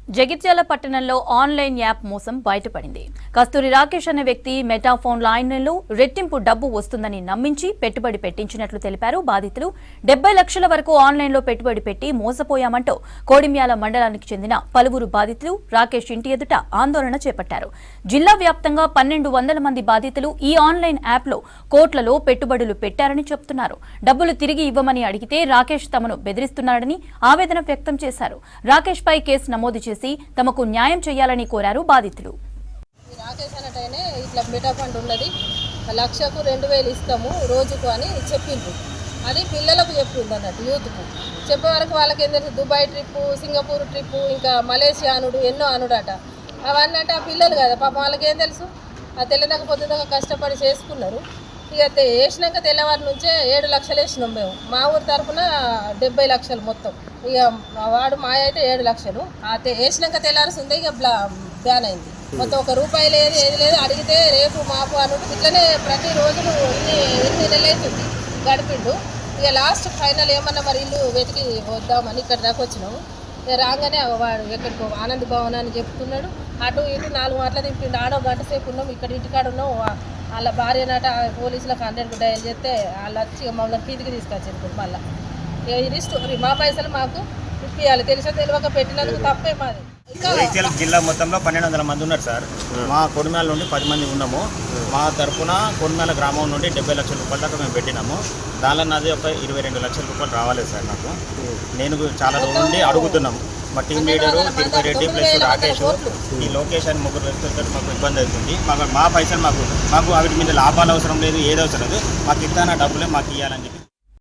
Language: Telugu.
జగిత్యాల పట్టణంలో ఆన్లైన్ యాప్ మోసం బయటపడింది. కస్తూరి రాకేష్ అనే వ్యక్తి మెటాఫోన్ లైన్లో రెట్టింపు డబ్బు వస్తుందని నమ్మించి పెట్టుబడి పెట్టించినట్లు తెలిపారు బాధితులు. 70 లక్షల వరకు ఆన్లైన్లో పెట్టుబడి పెట్టి మోసపోయామంటూ కోడిమ్యాల మండలానికి చెందిన పలువురు బాధితులు రాకేష్ ఇంటి ఎదుట ఆందోళన చేపట్టారు. జిల్లా వ్యాప్తంగా 1200 మంది బాధితులు ఈ ఆన్లైన్ యాప్లో కోట్లలో పెట్టుబడులు పెట్టారని చెబుతున్నారు. డబ్బులు తిరిగి ఇవ్వమని అడిగితే రాకేష్ తమను బెదిరిస్తున్నాడని ఆవేదన వ్యక్తం చేశారు. రాకేష్ పై కేసు నమోదు చేసి తమకు న్యాయం చేయాలని కోరారు బాధితులు. రాకేష్ అన్నట్టయినే ఇట్లా మెటా ఫండ్ ఉన్నది, 1,00,000కు 2,000 ఇస్తాము రోజుకు అని చెప్పిండ్రు. అది పిల్లలకు చెప్పింది అన్నట్టు, యూత్కు చెప్పే వరకు వాళ్ళకి ఏం తెలుసు, దుబాయ్ ట్రిప్పు, సింగపూర్ ట్రిప్పు, ఇంకా మలేషియా అనుడు, ఎన్నో అనుడట. అవన్నీ అంటే ఆ పిల్లలు కదా పాపం, వాళ్ళకేం తెలుసు. ఆ తెల్లదాకా కష్టపడి చేసుకున్నారు. ఇక వేసినాక తెల్లవారి నుంచే 7 లక్షలు వేసినాం మేము. మా ఊరి తరఫున 70 లక్షలు మొత్తం. ఇక వాడు మాయ అయితే 7 లక్షలు. వేసినాక తెల్లారుస్తుంది ఇక బ్యాన్ అయింది మొత్తం. 1 రూపాయి లేదు, ఏది లేదు. అడిగితే రేపు మాపు అనుడు ఇట్లనే ప్రతి రోజులు ఇన్ని నెలలు అవుతుంది గడిపిండు. ఇక లాస్ట్ ఫైనల్ ఏమన్నా మరి ఇల్లు వెతికి వద్దామని ఇక్కడ దాకా వచ్చినాము. ఇక రాగానే వాడు ఎక్కడికో ఆనంద్ భవన్ అని చెప్తున్నాడు. అటు ఇటు 4 మాటలు తిప్పిండు. ఆడో గంట సేపు ఉన్నాం, ఇక్కడ ఇంటికాడ ఉన్నాం. వాళ్ళ భార్య నట పోలీసులకు 100కు డయల్ చేస్తే వాళ్ళు వచ్చి మమ్మల్ని పీతికి తీసుకొచ్చారు. మళ్ళీ ఇది స్టోరీ. మా పైసలు మాకు ఇప్పియాలి, తెలిసో తెలియక పెట్టినందుకు తప్పే మాది. జగిత్యాల జిల్లా మొత్తంలో 1200 మంది ఉన్నారు సార్. మా కొడిమ్యాల నుండి 10 మంది ఉన్నాము. మా తరఫున కొడిమ్యాల గ్రామం నుండి 70 లక్షల రూపాయల దాకా మేము పెట్టినాము. దానిలో నాది ఒక 22 లక్షల రూపాయలు రావాలి సార్ నాకు. నేను చాలా రోజుల నుండి అడుగుతున్నాము. మా team leader Tirupati Reddy plus Rakesh, ఈ లోకేష్ అని 3 వ్యక్తులతో మాకు ఇబ్బంది అవుతుంది. మా పైసలు మాకు వాటి మీద లాభాలు అవసరం లేదు, ఏది అవసరం లేదు. మాకు ఇస్తాన డబ్బులే మాకు ఇవ్వాలని చెప్పి